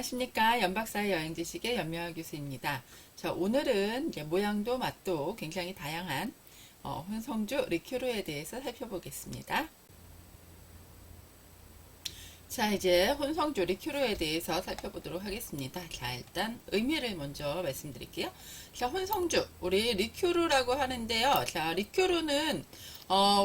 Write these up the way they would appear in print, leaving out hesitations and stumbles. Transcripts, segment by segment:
안녕하십니까. 연박사의 여행지식의 연명아 교수입니다. 자, 오늘은 이제 모양도 맛도 굉장히 다양한 혼성주 리큐르에 대해서 살펴보겠습니다. 자, 이제 혼성주 리큐르에 대해서 살펴보도록 하겠습니다. 자, 일단 의미를 먼저 말씀드릴게요. 자, 혼성주, 우리 리큐르라고 하는데요. 자, 리큐르는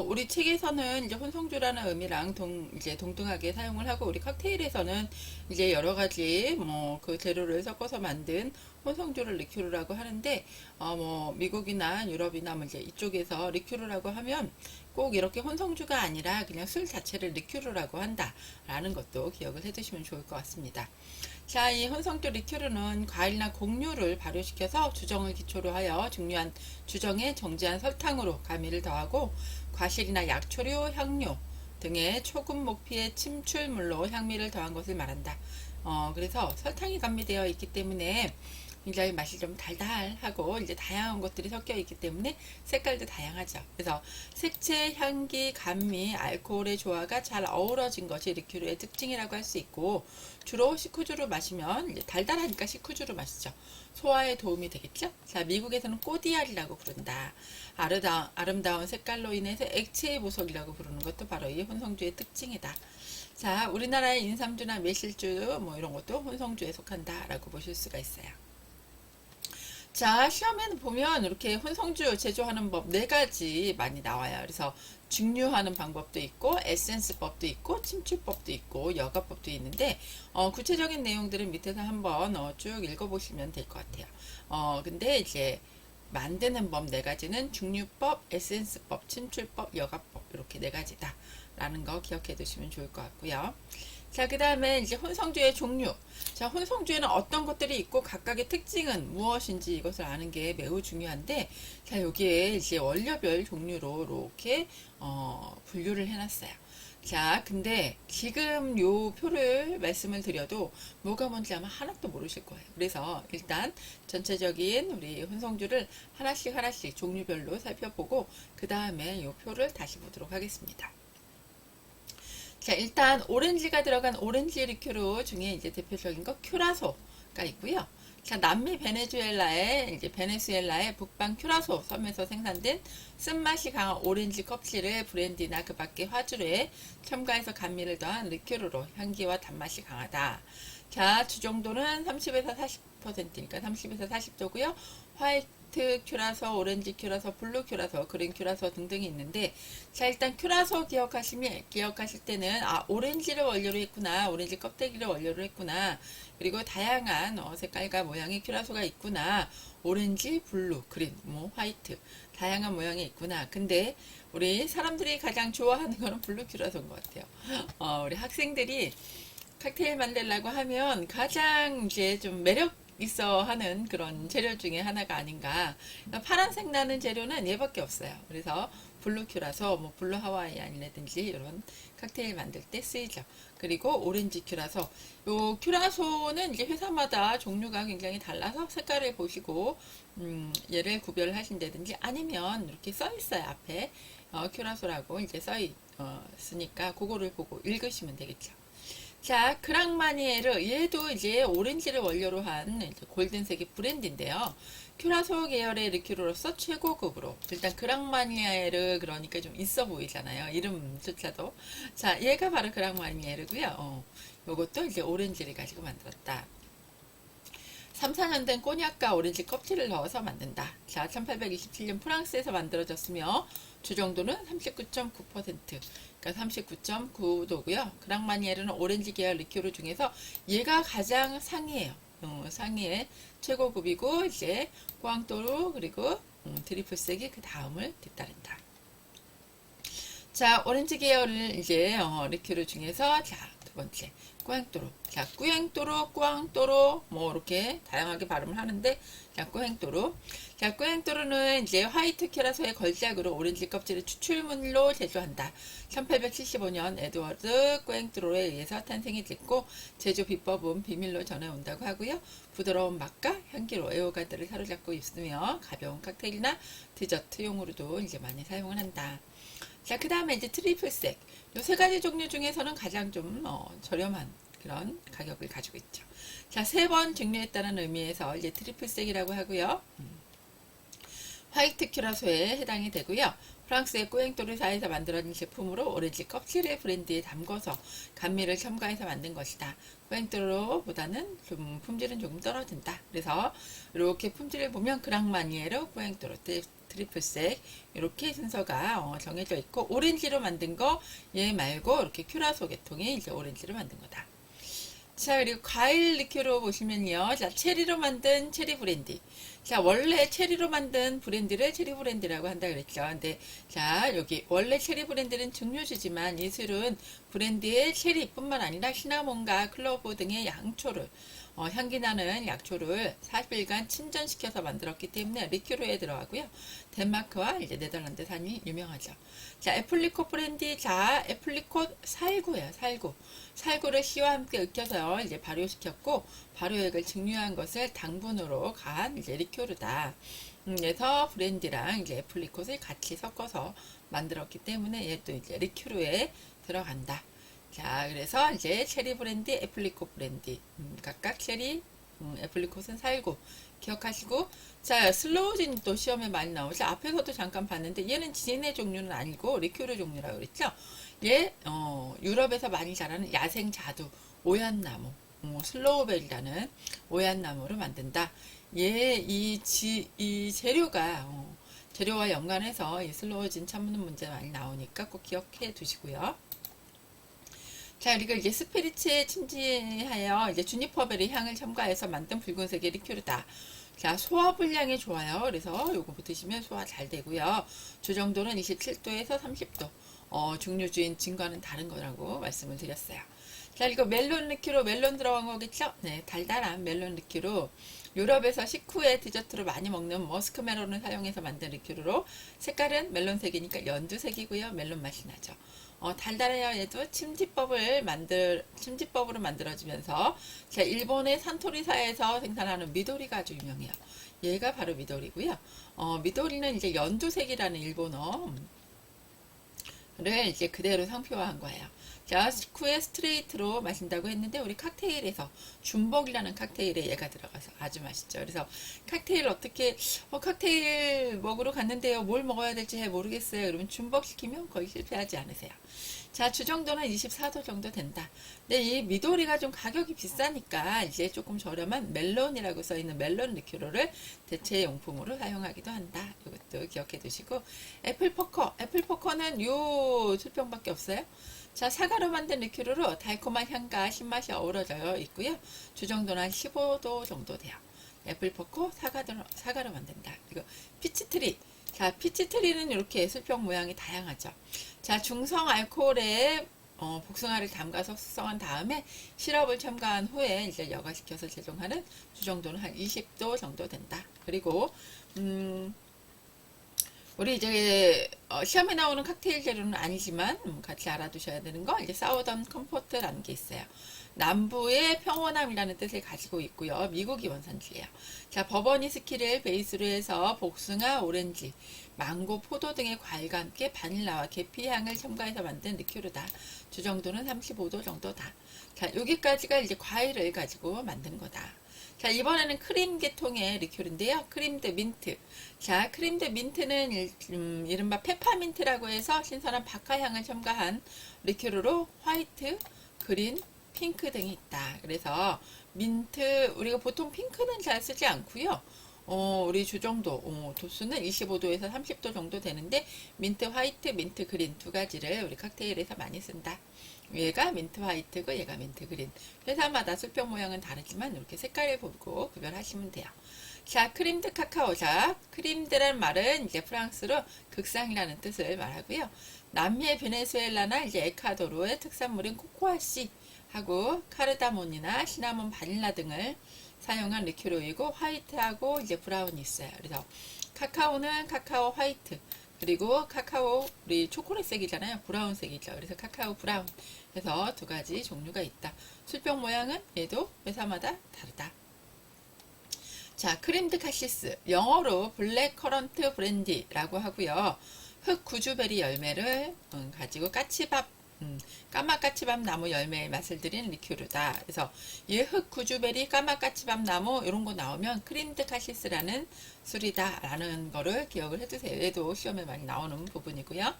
우리 책에서는 이제 혼성주라는 의미랑 이제 동등하게 사용을 하고, 우리 칵테일에서는 이제 여러 가지 그 재료를 섞어서 만든 혼성주를 리큐르라고 하는데, 미국이나 유럽이나 이제 이쪽에서 리큐르라고 하면 꼭 이렇게 혼성주가 아니라 그냥 술 자체를 리큐르라고 한다라는 것도 기억을 해두시면 좋을 것 같습니다. 자, 이 혼성주 리큐르는 과일이나 곡류를 발효시켜서 주정을 기초로 하여 중요한 주정에 정제한 설탕으로 가미를 더하고 과실이나 약초류, 향료 등의 초급 목피의 침출물로 향미를 더한 것을 말한다. 그래서 설탕이 가미되어 있기 때문에 굉장히 맛이 좀 달달하고 이제 다양한 것들이 섞여 있기 때문에 색깔도 다양하죠. 그래서 색채, 향기, 감미, 알코올의 조화가 잘 어우러진 것이 리큐르의 특징이라고 할 수 있고, 주로 시쿠주로 마시면 이제 달달하니까 시쿠주로 마시죠. 소화에 도움이 되겠죠. 자, 미국에서는 꼬디알이라고 부른다. 아름다운 색깔로 인해서 액체의 보석이라고 부르는 것도 바로 이 혼성주의 특징이다. 자, 우리나라의 인삼주나 매실주 이런 것도 혼성주에 속한다라고 보실 수가 있어요. 자, 시험에는 보면 이렇게 혼성주 제조하는 법 4가지 많이 나와요. 그래서 증류하는 방법도 있고, 에센스법도 있고, 침출법도 있고, 여과법도 있는데, 구체적인 내용들은 밑에서 한번 쭉 읽어보시면 될 것 같아요. 근데 이제 만드는 법 4가지는 증류법, 에센스법, 침출법, 여과법 이렇게 4가지다 라는 거 기억해 두시면 좋을 것 같고요. 자, 그 다음에 이제 혼성주의 종류. 자, 혼성주에는 어떤 것들이 있고 각각의 특징은 무엇인지 이것을 아는 게 매우 중요한데, 자, 여기에 이제 원료별 종류로 이렇게 분류를 해놨어요. 자, 근데 지금 요 표를 말씀을 드려도 뭐가 뭔지 아마 하나도 모르실 거예요. 그래서 일단 전체적인 우리 혼성주를 하나씩 종류별로 살펴보고 그 다음에 요 표를 다시 보도록 하겠습니다. 자, 일단 오렌지가 들어간 오렌지 리큐르 중에 이제 대표적인 거 큐라소가 있고요. 자, 남미 베네수엘라의 북방 큐라소 섬에서 생산된 쓴맛이 강한 오렌지 껍질을 브랜디나 그 밖의 화주에 첨가해서 감미를 더한 리큐르로 향기와 단맛이 강하다. 자, 주정도는 30에서 40%니까 30에서 40도고요. 화이트 큐라소, 오렌지 큐라소, 블루 큐라소, 그린 큐라소 등등이 있는데, 자, 일단 큐라소 기억하실 때는 오렌지를 원료로 했구나, 오렌지 껍데기를 원료로 했구나, 그리고 다양한 색깔과 모양의 큐라소가 있구나, 오렌지, 블루, 그린, 화이트 다양한 모양이 있구나. 근데 우리 사람들이 가장 좋아하는 거는 블루 큐라소인 것 같아요. 우리 학생들이 칵테일 만들려고 하면 가장 이제 좀 매력 있어 하는 그런 재료 중에 하나가 아닌가. 그러니까 파란색 나는 재료는 얘밖에 없어요. 그래서 블루 큐라소, 블루 하와이안이라든지 이런 칵테일 만들 때 쓰이죠. 그리고 오렌지 큐라소. 요 큐라소는 이제 회사마다 종류가 굉장히 달라서 색깔을 보시고 얘를 구별하신다든지, 아니면 이렇게 써 있어요. 앞에 큐라소라고 이제 써 있으니까 그거를 보고 읽으시면 되겠죠. 자, 그랑마니에르, 얘도 이제 오렌지를 원료로 한 골든색의 브랜드인데요. 큐라소 계열의 리큐르로서 최고급으로, 일단 그랑마니에르 그러니까 좀 있어 보이잖아요. 이름조차도. 자, 얘가 바로 그랑마니에르고요. 요것도 이제 오렌지를 가지고 만들었다. 3, 4년 된 꼬냑과 오렌지 껍질을 넣어서 만든다. 자, 1827년 프랑스에서 만들어졌으며 주정도는 39.9%, 그러니까 39.9도고요. 그랑마니에르는 오렌지 계열 리큐르 중에서 얘가 가장 상위예요. 상위의 최고급이고, 이제 꽝또르 그리고 드리플색이 그 다음을 뒤따른다. 자, 오렌지 계열을 이제 리큐르 중에서, 자, 두 번째 꾸앵또로. 자, 꾸앵또로, 꽝또로 이렇게 다양하게 발음을 하는데, 자, 꾸앵또로. 자, 꾸앵또로는 이제 화이트 큐라소의 걸작으로 오렌지 껍질을 추출물로 제조한다. 1875년 에드워드 꾸앵또로에 의해서 탄생이 됐고, 제조 비법은 비밀로 전해온다고 하고요. 부드러운 맛과 향기로 애호가들을 사로잡고 있으며 가벼운 칵테일이나 디저트용으로도 이제 많이 사용을 한다. 자, 그 다음에 이제 트리플색. 요 3가지 종류 중에서는 가장 좀 저렴한 그런 가격을 가지고 있죠. 자, 3번 증류했다는 의미에서 이제 트리플색이라고 하고요. 화이트 큐라소에 해당이 되고요. 프랑스의 꾸앵토르사에서 만들어진 제품으로 오렌지 껍질을 브랜드에 담궈서 감미를 첨가해서 만든 것이다. 꾸앵토르보다는 좀 품질은 조금 떨어진다. 그래서 이렇게 품질을 보면 그랑마니에로 꾸앵토르 트리플색 이렇게 순서가 정해져 있고, 오렌지로 만든 거 얘 말고 이렇게 큐라소 계통이 이제 오렌지로 만든 거다. 자, 그리고 과일 리큐로 보시면요. 자, 체리로 만든 체리 브랜디. 자, 원래 체리로 만든 브랜디를 체리 브랜디라고 한다 그랬죠. 근데, 자, 여기, 원래 체리 브랜디는 증류주지만 이 술은 브랜디에 체리뿐만 아니라 시나몬과 클로브 등의 양초를, 향기 나는 약초를 40일간 침전시켜서 만들었기 때문에 리큐르에 들어가고요. 덴마크와 이제 네덜란드산이 유명하죠. 자, 애플리콧 브랜디. 자, 애플리콧 살구예요. 살구. 살구를 씨와 함께 으켜서 이제 발효시켰고, 발효액을 증류한 것을 당분으로 간 이제 리큐르다. 그래서 브랜디랑 이제 애플리콧을 같이 섞어서 만들었기 때문에 얘도 이제 리큐르에 들어간다. 자, 그래서 이제 체리 브랜디, 애플리콧 브랜디, 각각 체리, 애플리콧은 살구 기억하시고, 자, 슬로우진 또 시험에 많이 나오죠. 앞에서도 잠깐 봤는데 얘는 진의 종류는 아니고 리큐르 종류라고 그랬죠. 얘 유럽에서 많이 자라는 야생 자두, 오얏나무, 슬로우벨이라는 오얏나무로 만든다. 얘 이 재료가 재료와 연관해서 이 슬로우진 참는 문제 많이 나오니까 꼭 기억해 두시고요. 자, 그리고 이제 스피리츠에 침지하여 이제 주니퍼베리 향을 첨가해서 만든 붉은색의 리큐르다. 자, 소화 불량이 좋아요. 그래서 요거 붙으시면 소화 잘 되고요. 주정도는 27도에서 30도. 증류주인 진과는 다른 거라고 말씀을 드렸어요. 자, 이거 멜론 리큐로, 멜론 들어간 거겠죠? 네, 달달한 멜론 리큐로. 유럽에서 식후에 디저트로 많이 먹는 머스크 멜론을 사용해서 만든 리큐르로, 색깔은 멜론색이니까 연두색이고요. 멜론 맛이 나죠. 달달해요. 얘도 침지법으로 만들어지면서, 자, 일본의 산토리사에서 생산하는 미도리가 아주 유명해요. 얘가 바로 미도리고요. 미도리는 이제 연두색이라는 일본어를 이제 그대로 상표화한 거예요. 자, 식후에 스트레이트로 마신다고 했는데, 우리 칵테일에서 줌벅이라는 칵테일에 얘가 들어가서 아주 맛있죠. 그래서 칵테일 어떻게, 칵테일 먹으러 갔는데요. 뭘 먹어야 될지 잘 모르겠어요. 그러면 줌벅 시키면 거의 실패하지 않으세요. 자, 주정도는 24도 정도 된다. 근데 이 미도리가 좀 가격이 비싸니까 이제 조금 저렴한 멜론이라고 써있는 멜론 리큐르를 대체 용품으로 사용하기도 한다. 이것도 기억해 두시고, 애플포커는 요 술병밖에 없어요. 자, 사과로 만든 리큐르로 달콤한 향과 신맛이 어우러져 있고요. 주정도는 한 15도 정도 돼요. 애플포커 사과로 만든다. 그리고 피치트리. 자, 피치트리는 이렇게 술병 모양이 다양하죠. 자, 중성 알코올에 복숭아를 담가서 숙성한 다음에 시럽을 첨가한 후에 이제 여과시켜서 제종하는 주정도는 한 20도 정도 된다. 그리고 우리 이제 시험에 나오는 칵테일 재료는 아니지만 같이 알아두셔야 되는 거, 이제 사우던 컴포트라는 게 있어요. 남부의 평온함이라는 뜻을 가지고 있고요. 미국이 원산지예요. 자, 버버니 스키를 베이스로 해서 복숭아, 오렌지, 망고, 포도 등의 과일과 함께 바닐라와 계피 향을 첨가해서 만든 리큐르다. 주정도는 35도 정도다. 자, 여기까지가 이제 과일을 가지고 만든 거다. 자, 이번에는 크림 계통의 리큐르인데요. 크림드 민트. 자, 크림드 민트는 이른바 페퍼민트라고 해서 신선한 박하향을 첨가한 리큐르로 화이트, 그린, 핑크 등이 있다. 그래서 민트, 우리가 보통 핑크는 잘 쓰지 않고요. 우리 주정도, 도수는 25도에서 30도 정도 되는데, 민트 화이트, 민트 그린 두 가지를 우리 칵테일에서 많이 쓴다. 얘가 민트 화이트고 얘가 민트 그린. 회사마다 술병 모양은 다르지만 이렇게 색깔을 보고 구별하시면 돼요. 자, 크림드 카카오. 자, 크림드란 말은 이제 프랑스로 극상이라는 뜻을 말하고요. 남미의 베네수엘라나 이제 에콰도르의 특산물인 코코아씨 하고 카르다몬이나 시나몬, 바닐라 등을 사용한 리큐르이고, 화이트하고 이제 브라운이 있어요. 그래서 카카오는 카카오 화이트, 그리고 카카오, 우리 초콜릿색이잖아요. 브라운색이죠. 그래서 카카오 브라운. 그래서 두 가지 종류가 있다. 술병 모양은 얘도 회사마다 다르다. 자, 크림드 카시스. 영어로 블랙 커런트 브랜디라고 하고요. 흑 구주베리 열매를 가지고 까치밥 까마까치밤 나무 열매의 맛을 들인 리큐르다. 그래서 예흑 구주베리 까마까치밤 나무 이런 거 나오면 크림드 카시스라는 술이다라는 거를 기억을 해두세요. 얘도 시험에 많이 나오는 부분이고요.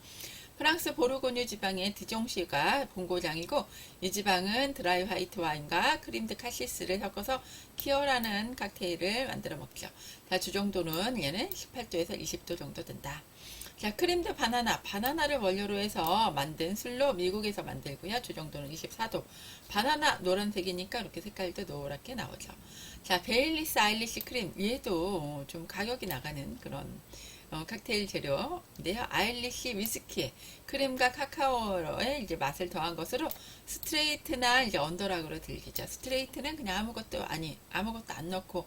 프랑스 보르고뉴 지방의 드종시가 본고장이고 이 지방은 드라이 화이트 와인과 크림드 카시스를 섞어서 키어라는 칵테일을 만들어 먹죠. 자, 주정도는 얘는 18도에서 20도 정도 된다. 자, 크림드 바나나를 원료로 해서 만든 술로 미국에서 만들고요. 주정도는 24도. 바나나 노란색이니까 이렇게 색깔도 노랗게 나오죠. 자, 베일리스 아일리시 크림. 얘도 좀 가격이 나가는 그런 칵테일 재료인데요. 아일리시 위스키에 크림과 카카오의 이제 맛을 더한 것으로 스트레이트나 이제 언더락으로 들리죠. 스트레이트는 그냥 아무것도 안 넣고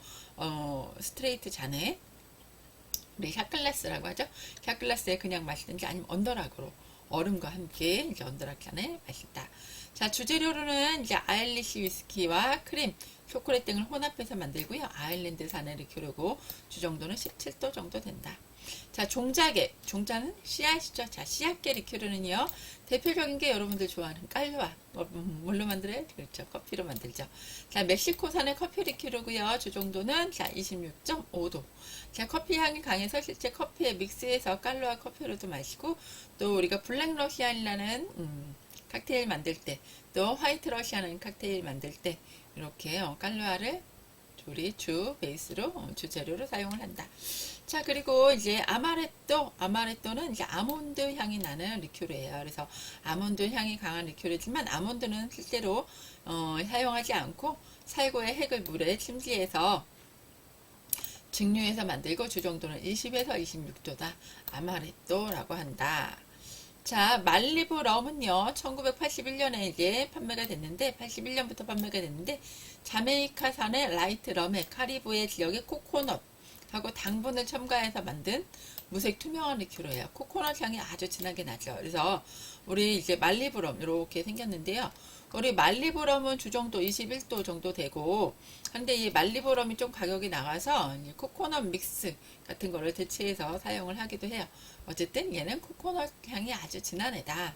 스트레이트 잔에 우리 샷글라스라고 하죠. 샷글라스에 그냥 마시든지 아니면 언더락으로 얼음과 함께 이제 언더락 잔에 마신다. 자, 주재료로는 이제 아일리시 위스키와 크림, 초콜릿 등을 혼합해서 만들고요. 아일랜드산의 리큐르고 주정도는 17도 정도 된다. 자, 종자는 씨앗이죠. 자, 씨앗계 리큐르는요, 대표적인 게 여러분들 좋아하는 깔루아. 뭘로 만들어요? 그렇죠. 커피로 만들죠. 자, 멕시코산의 커피 리큐르고요. 주정도는 자, 26.5도. 자, 커피 향이 강해서 실제 커피에 믹스해서 깔루아 커피로도 마시고, 또 우리가 블랙 러시안이라는 칵테일 만들 때, 또 화이트 러시아는 칵테일 만들 때 이렇게 깔루아를 우리 주 베이스로 주재료로 사용을 한다. 자, 그리고 이제 아마레또는 이제 아몬드 향이 나는 리큐르예요. 그래서 아몬드 향이 강한 리큐르지만 아몬드는 실제로 사용하지 않고 살구의 핵을 물에 침지해서 증류해서 만들고 주정도는 20에서 26도다. 아마레또라고 한다. 자, 말리부 럼은요, 1981년에 이제 판매가 됐는데, 81년부터 판매가 됐는데, 자메이카산의 라이트 럼에 카리브해 지역의 코코넛하고 당분을 첨가해서 만든 무색 투명한 리큐르예요. 코코넛 향이 아주 진하게 나죠. 그래서 우리 이제 말리부 럼 이렇게 생겼는데요. 우리 말리부 럼은 주정도 21도 정도 되고, 근데 이 말리부 럼이 좀 가격이 나가서 코코넛 믹스 같은 거를 대체해서 사용을 하기도 해요. 어쨌든 얘는 코코넛 향이 아주 진한 애다.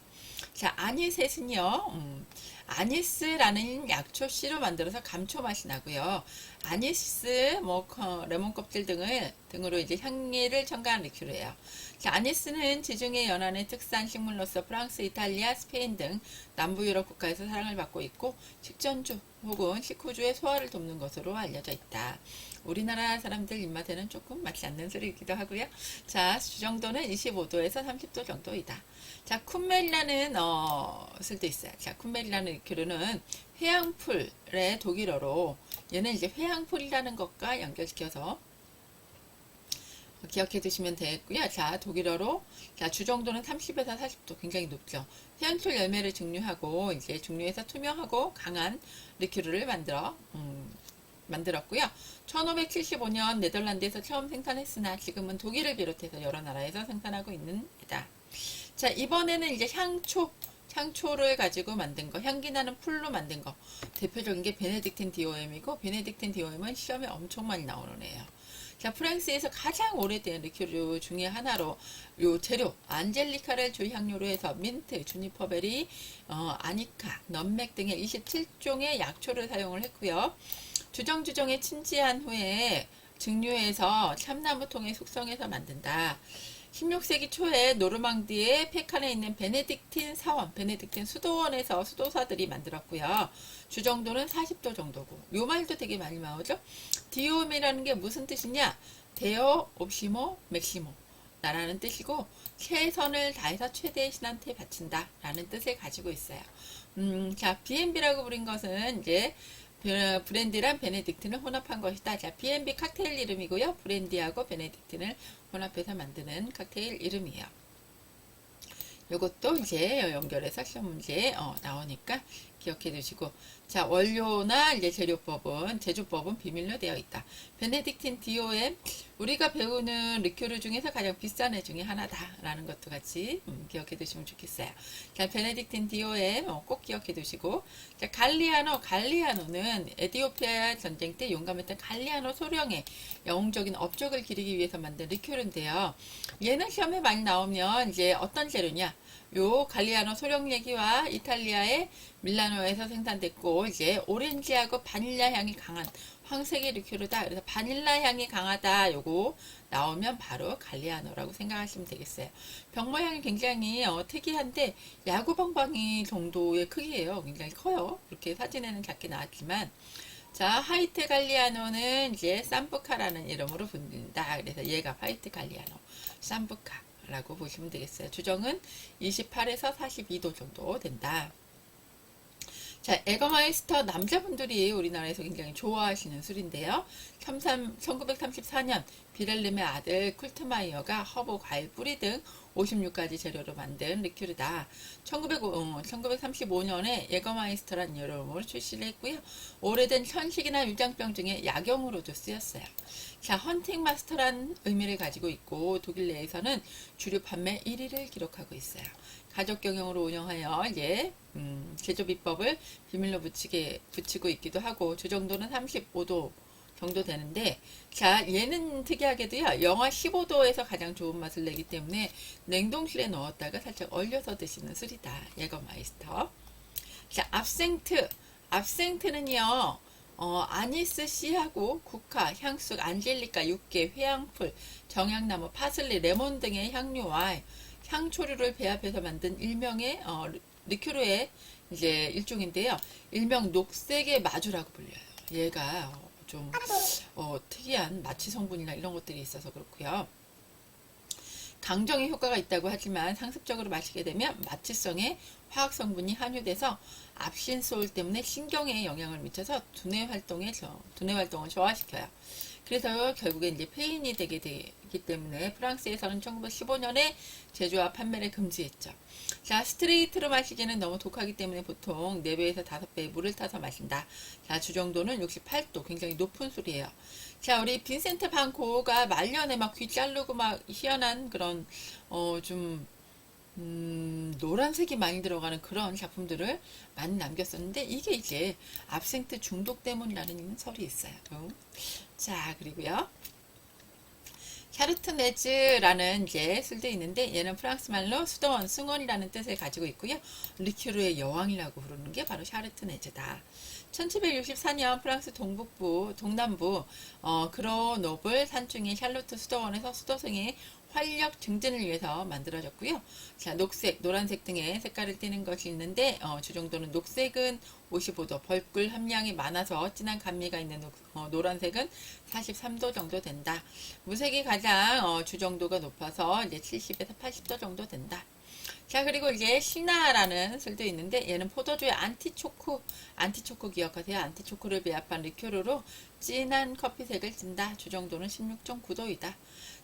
자, 아니셋은요, 아니스라는 약초 씨로 만들어서 감초 맛이 나고요. 아니스, 레몬 껍질 등으로 이제 향기를 첨가한 리큐르예요. 자, 아니스는 지중해 연안의 특산 식물로서 프랑스, 이탈리아, 스페인 등 남부 유럽 국가에서 사랑을 받고 있고 식전주 혹은 식후주의 소화를 돕는 것으로 알려져 있다. 우리나라 사람들 입맛에는 조금 맞지 않는 소리이기도 하고요. 자, 주정도는 25도에서 30도 정도이다. 자, 쿤멜이라는 술도 있어요. 자, 쿤멜이라는 리큐르는 회양풀의 독일어로 얘는 이제 회양풀이라는 것과 연결시켜서 기억해 두시면 되겠고요. 자, 독일어로 자, 주정도는 30에서 40도 굉장히 높죠. 회양초 열매를 증류하고 이제 증류해서 투명하고 강한 리큐르를 만들었고요. 1575년 네덜란드에서 처음 생산했으나 지금은 독일을 비롯해서 여러 나라에서 생산하고 있는 이다. 자, 이번에는 이제 향초를 가지고 만든 거, 향기 나는 풀로 만든 거. 대표적인 게 베네딕틴 DOM이고, 베네딕틴 DOM은 시험에 엄청 많이 나오는 애예요. 자, 프랑스에서 가장 오래된 리큐르 중에 하나로 요 재료 안젤리카를 주향료로 해서 민트, 주니퍼베리, 아니카, 넘맥 등의 27종의 약초를 사용을 했고요. 주정에 침지한 후에 증류해서 참나무통에 숙성해서 만든다. 16세기 초에 노르망디의 폐칸에 있는 베네딕틴 사원, 베네딕틴 수도원에서 수도사들이 만들었고요. 주정도는 40도 정도고. 요 말도 되게 많이 나오죠. 디오미라는 게 무슨 뜻이냐? 데오 옵시모 맥시모 라는 뜻이고 최선을 다해서 최대의 신한테 바친다 라는 뜻을 가지고 있어요. 자, B&B라고 부른 것은 이제 브랜디랑 베네딕틴을 혼합한 것이다. 자, B&B 칵테일 이름이고요. 브랜디하고 베네딕틴을 혼합해서 만드는 칵테일 이름이에요. 요것도 이제 연결해서 시험 문제 나오니까 기억해 두시고. 자, 원료나 이제 제조법은 비밀로 되어 있다. 베네딕틴 DOM 우리가 배우는 리큐르 중에서 가장 비싼 애 중에 하나다라는 것도 같이 기억해 두시면 좋겠어요. 자, 베네딕틴 디오엠 꼭 기억해 두시고, 자, 갈리아노는 에티오피아 전쟁 때 용감했던 갈리아노 소령의 영웅적인 업적을 기리기 위해서 만든 리큐르인데요. 얘는 시험에 많이 나오면 이제 어떤 재료냐? 요 갈리아노 소령 얘기와 이탈리아의 밀라노에서 생산됐고, 이제 오렌지하고 바닐라 향이 강한 황색의 리큐르다. 그래서 바닐라 향이 강하다. 요거 나오면 바로 갈리아노라고 생각하시면 되겠어요. 병 모양이 굉장히 특이한데 야구 방망이 정도의 크기예요. 굉장히 커요. 이렇게 사진에는 작게 나왔지만, 자, 화이트 갈리아노는 이제 삼부카라는 이름으로 불린다. 그래서 얘가 화이트 갈리아노, 삼부카라고 보시면 되겠어요. 주정은 28에서 42도 정도 된다. 자, 에거마이스터 남자분들이 우리나라에서 굉장히 좋아하시는 술인데요. 1934년 비렐름의 아들 쿨트마이어가 허브, 과일, 뿌리 등 56가지 재료로 만든 리큐르다. 1935년에 에거마이스터란 이름으로 출시를 했고요. 오래된 현식이나 유장병 중에 약용으로도 쓰였어요. 자, 헌팅 마스터란 의미를 가지고 있고 독일 내에서는 주류 판매 1위를 기록하고 있어요. 가족 경영으로 운영하여 이제 제조 비법을 비밀로 붙이고 있기도 하고, 주정도는 35도 정도 되는데, 자, 얘는 특이하게도요, 영하 15도에서 가장 좋은 맛을 내기 때문에 냉동실에 넣었다가 살짝 얼려서 드시는 술이다. 예거마이스터. 자, 압생트는요, 아니스 씨하고 국화, 향숙, 안젤리카, 육개, 회양풀, 정향나무, 파슬리, 레몬 등의 향료와 향초류를 배합해서 만든 일명의 리큐르의 이제 일종인데요. 일명 녹색의 마주라고 불려요. 얘가 좀 특이한 마취 성분이나 이런 것들이 있어서 그렇고요. 강정의 효과가 있다고 하지만 상습적으로 마시게 되면 마취성의 화학 성분이 함유돼서 압신소울 때문에 신경에 영향을 미쳐서 두뇌 활동을 저하시켜요. 그래서 결국에 이제 폐인이 되게 되기 때문에 프랑스에서는 1915년에 제조와 판매를 금지했죠. 자, 스트레이트로 마시기는 너무 독하기 때문에 보통 4배에서 5배의 물을 타서 마신다. 자, 주정도는 68도, 굉장히 높은 술이에요. 자, 우리 빈센트 반 고흐가 말년에 막 귀 자르고 막 희한한 그런 노란색이 많이 들어가는 그런 작품들을 많이 남겼었는데, 이게 이제 압생트 중독 때문이라는 설이 있어요. 자, 그리고요. 샤르트네즈라는 이제 술도 있는데, 얘는 프랑스 말로 수도원, 승원이라는 뜻을 가지고 있고요. 리큐르의 여왕이라고 부르는 게 바로 샤르트네즈다. 1764년 프랑스 동남부 그로노블 산중의 샬로트 수도원에서 수도승의 활력 증진을 위해서 만들어졌고요. 자, 녹색, 노란색 등의 색깔을 띠는 것이 있는데, 주정도는 녹색은 55도, 벌꿀 함량이 많아서 진한 감미가 있는 노란색은 43도 정도 된다. 무색이 가장 주정도가 높아서 이제 70에서 80도 정도 된다. 자, 그리고 이제 시나라는 술도 있는데, 얘는 포도주의 안티초코 기억하세요? 안티초코를 배합한 리큐르로 진한 커피색을 띈다. 주정도는 16.9도이다.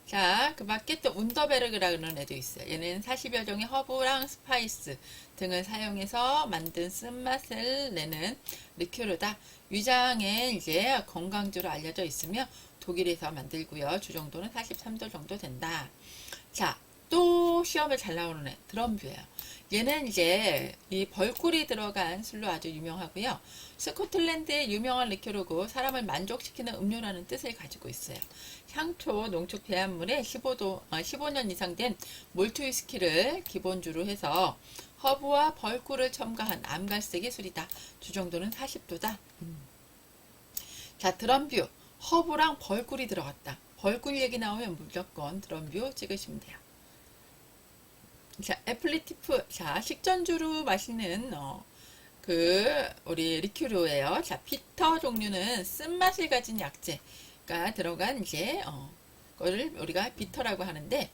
자, 그 밖에 또 운더베르그라는 애도 있어요. 얘는 40여 종의 허브랑 스파이스 등을 사용해서 만든 쓴맛을 내는 리큐르다. 위장에 이제 건강주로 알려져 있으며 독일에서 만들고요. 주정도는 43도 정도 된다. 자, 또 시험에 잘 나오는 애, 드럼뷰예요. 얘는 이제 이 벌꿀이 들어간 술로 아주 유명하고요. 스코틀랜드의 유명한 리큐르고 사람을 만족시키는 음료라는 뜻을 가지고 있어요. 향초, 농축 배합물에 15년 이상 된 몰트 위스키를 기본주로 해서 허브와 벌꿀을 첨가한 암갈색의 술이다. 주정도는 40도다. 자, 드럼뷰. 허브랑 벌꿀이 들어갔다. 벌꿀 얘기 나오면 무조건 드럼뷰 찍으시면 돼요. 자, 애플리티프. 자, 식전주로 마시는 우리 리큐르예요. 자, 비터 종류는 쓴맛을 가진 약재가 들어간 이제 거를 우리가 비터라고 하는데,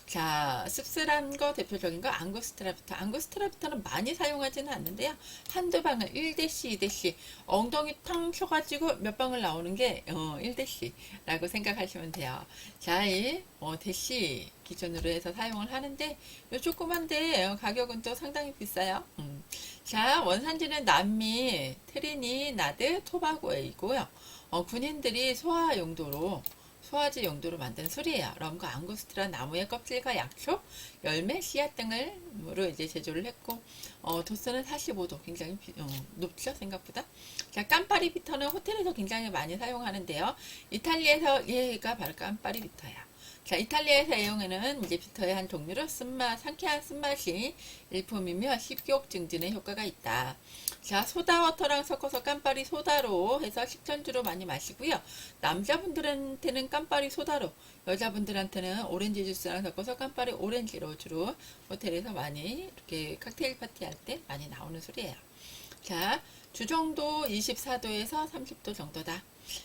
자, 씁쓸한 거 대표적인 거 앙구스트라비터. 앙구스트라비터는 많이 사용하지는 않는데요. 한두 방울 1대씨, 2대씨 엉덩이 탕 켜가지고 몇 방울 나오는 게 1대씨라고 생각하시면 돼요. 자, 이 대씨 기준으로 해서 사용을 하는데, 요 조그만데 가격은 또 상당히 비싸요. 자, 원산지는 남미, 트리니나드, 토바고이고요. 군인들이 소화 용도로 소화제 용도로 만든 술이에요. 럼과 앙구스트라 나무의 껍질과 약초, 열매, 씨앗 등으로 이제 제조를 했고, 도수는 45도, 굉장히 높죠, 생각보다. 자, 깜파리 비터는 호텔에서 굉장히 많이 사용하는데요. 이탈리아에서 얘가 바로 깜파리 비터야. 자, 이탈리아에서 애용하는 이제 비터의 한 종류로 상쾌한 쓴맛이 일품이며 식욕 증진에 효과가 있다. 자, 소다워터랑 섞어서 깜파리 소다로 해서 식전주로 많이 마시고요. 남자분들한테는 깜파리 소다로, 여자분들한테는 오렌지 주스랑 섞어서 깜파리 오렌지로 주로 호텔에서 많이 이렇게 칵테일 파티 할 때 많이 나오는 술이에요. 자, 주정도 24도에서 30도 정도다.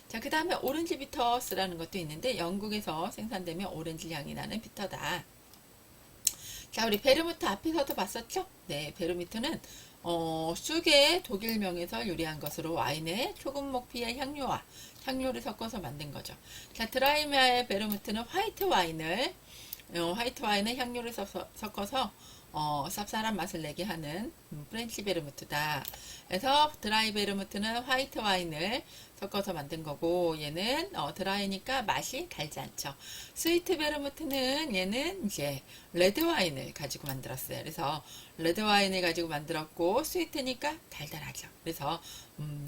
자, 그 다음에 오렌지 비터스라는 것도 있는데 영국에서 생산되면 오렌지 향이 나는 비터다. 자, 우리 베르무트 앞에서도 봤었죠? 네, 베르무트는 쑥의 독일명에서 유래한 것으로 와인에 초금목피의 향료를 섞어서 만든 거죠. 자, 드라이마의 베르무트는 화이트 와인을 향료를 섞어서 쌉쌀한 맛을 내게 하는 프렌치 베르무트다. 그래서 드라이 베르무트는 화이트 와인을 섞어서 만든 거고, 얘는 드라이니까 맛이 달지 않죠. 스위트 베르무트는 얘는 이제 레드 와인을 가지고 만들었어요. 그래서 레드 와인을 가지고 만들었고, 스위트니까 달달하죠. 그래서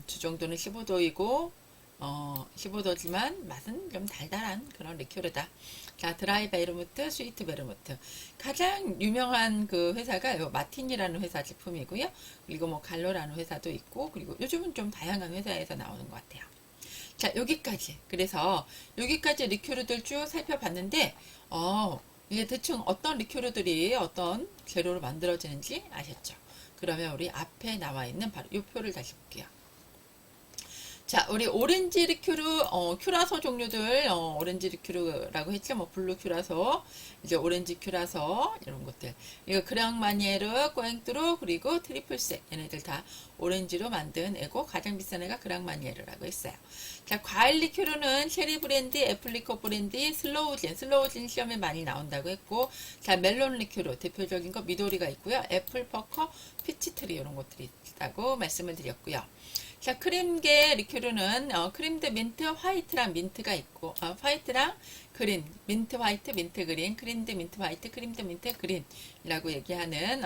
주정도는 15도이고 15도지만 맛은 좀 달달한 그런 리큐르다. 자, 드라이 베르무트, 스위트 베르무트. 가장 유명한 그 회사가 요 마틴이라는 회사 제품이고요. 그리고 뭐 갈로라는 회사도 있고, 그리고 요즘은 좀 다양한 회사에서 나오는 것 같아요. 자, 여기까지. 그래서 여기까지 리큐르들 쭉 살펴봤는데, 이게 대충 어떤 리큐르들이 어떤 재료로 만들어지는지 아셨죠? 그러면 우리 앞에 나와 있는 바로 이 표를 다시 볼게요. 자, 우리 오렌지 리큐르, 큐라소 종류들, 오렌지 리큐르라고 했죠. 뭐, 블루 큐라소, 이제 오렌지 큐라소, 이런 것들. 이거 그랑마니에르, 꼬앵뚜루, 그리고 트리플색. 얘네들 다 오렌지로 만든 애고, 가장 비싼 애가 그랑마니에르라고 했어요. 자, 과일 리큐르는 체리 브랜디, 애플리코 브랜디, 슬로우진 시험에 많이 나온다고 했고, 자, 멜론 리큐르, 대표적인 거 미도리가 있고요. 애플 퍼커, 피치트리, 이런 것들이 있다고 말씀을 드렸고요. 자, 크림계 리큐르는 크림드 민트 화이트랑 민트가 있고 화이트랑 그린, 민트 화이트, 민트 그린, 크림드 민트 화이트, 크림드 민트 그린이라고 얘기하는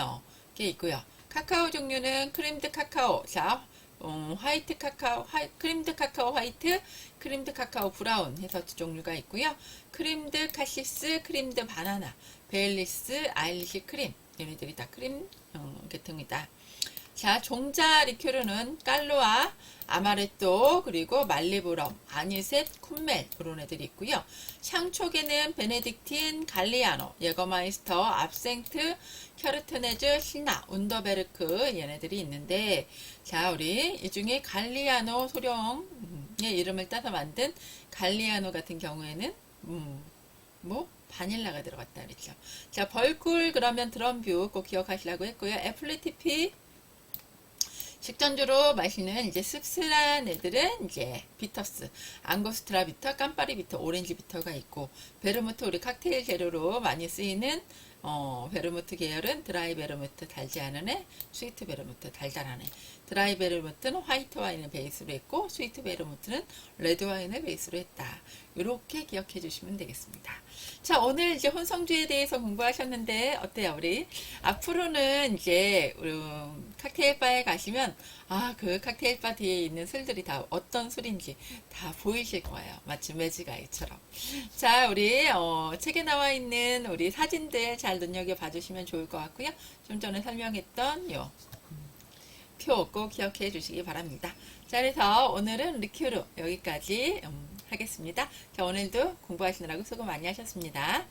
게 있고요. 카카오 종류는 크림드 카카오, 자, 화이트 카카오, 크림드 카카오 화이트, 크림드 카카오 브라운 해서 두 종류가 있고요. 크림드 카시스, 크림드 바나나, 베일리스, 아일리시 크림, 얘네들이 다 크림 계통이다. 자, 종자 리큐르는 깔로아, 아마레또, 그리고 말리브럼, 아니셋, 쿰멜 이런 애들이 있고요. 향초계는 베네딕틴, 갈리아노, 예거마이스터, 압생트, 켜르트네즈, 시나, 운더베르크 얘네들이 있는데, 자, 우리 이 중에 갈리아노 소령의 이름을 따서 만든 갈리아노 같은 경우에는 뭐 바닐라가 들어갔다 그랬죠. 자, 벌꿀 그러면 드럼뷰 꼭 기억하시라고 했고요. 애플리티피 식전주로 마시는 이제 씁쓸한 애들은 이제 비터스, 앙고스트라 비터, 깜파리 비터, 오렌지 비터가 있고, 베르무트 우리 칵테일 재료로 많이 쓰이는 베르무트 계열은 드라이 베르무트 달지 않은 애, 스위트 베르무트 달달한 애. 드라이 베르무트는 화이트 와인을 베이스로 했고, 스위트 베르무트는 레드 와인을 베이스로 했다. 이렇게 기억해 주시면 되겠습니다. 자, 오늘 이제 혼성주에 대해서 공부하셨는데 어때요, 우리? 앞으로는 이제 칵테일 바에 가시면 그 칵테일 바 뒤에 있는 술들이 다 어떤 술인지 다 보이실 거예요. 마치 매직아이처럼. 자, 우리 책에 나와 있는 우리 사진들 잘 눈여겨 봐주시면 좋을 것 같고요. 좀 전에 설명했던 요 표 꼭 기억해 주시기 바랍니다. 자, 그래서 오늘은 리큐르 여기까지 하겠습니다. 자, 오늘도 공부하시느라고 수고 많이 하셨습니다.